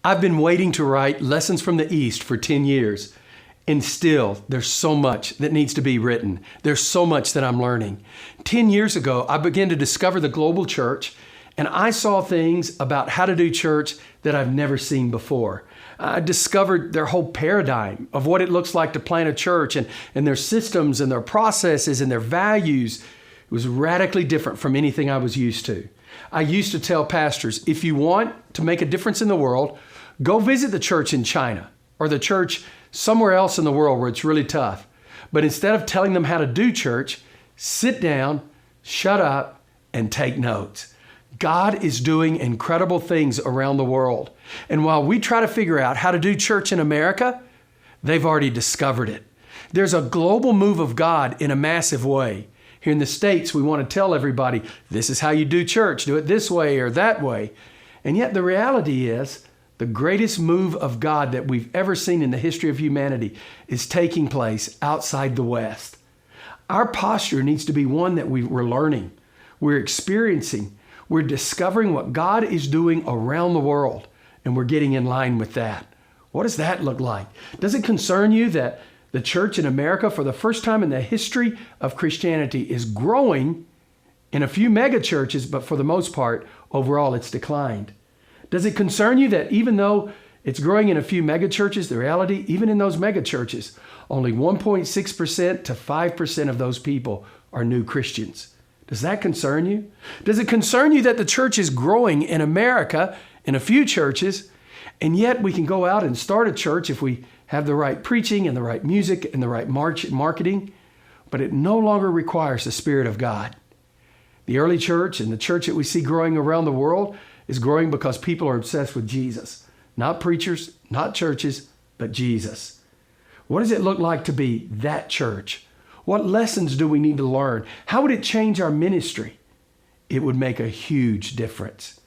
I've been waiting to write Lessons from the East for 10 years, and still there's so much that needs to be written. There's so much that I'm learning. 10 years ago, I began to discover the global church, and I saw things about how to do church that I've never seen before. I discovered their whole paradigm of what it looks like to plant a church and their systems and their processes and their values. It was radically different from anything I was used to. I used to tell pastors, if you want to make a difference in the world, go visit the church in China or the church somewhere else in the world where it's really tough. But instead of telling them how to do church, sit down, shut up, and take notes. God is doing incredible things around the world. And while we try to figure out how to do church in America, they've already discovered it. There's a global move of God in a massive way. Here in the States, we want to tell everybody, this is how you do church, do it this way or that way. And yet the reality is, the greatest move of God that we've ever seen in the history of humanity is taking place outside the West. Our posture needs to be one that we're learning, we're experiencing, we're discovering what God is doing around the world, and we're getting in line with that. What does that look like? Does it concern you that the church in America, for the first time in the history of Christianity, is growing in a few mega churches, but for the most part, overall, it's declined? Does it concern you that even though it's growing in a few mega churches, the reality, even in those mega churches, only 1.6% to 5% of those people are new Christians? Does that concern you? Does it concern you that the church is growing in America in a few churches, and yet we can go out and start a church if we have the right preaching and the right music and the right marketing, but it no longer requires the Spirit of God? The early church and the church that we see growing around the world is growing because people are obsessed with Jesus. Not preachers, not churches, but Jesus. What does it look like to be that church? What lessons do we need to learn? How would it change our ministry? It would make a huge difference.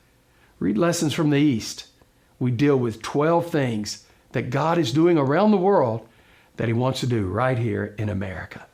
Read Lessons from the East. We deal with 12 things that God is doing around the world that He wants to do right here in America.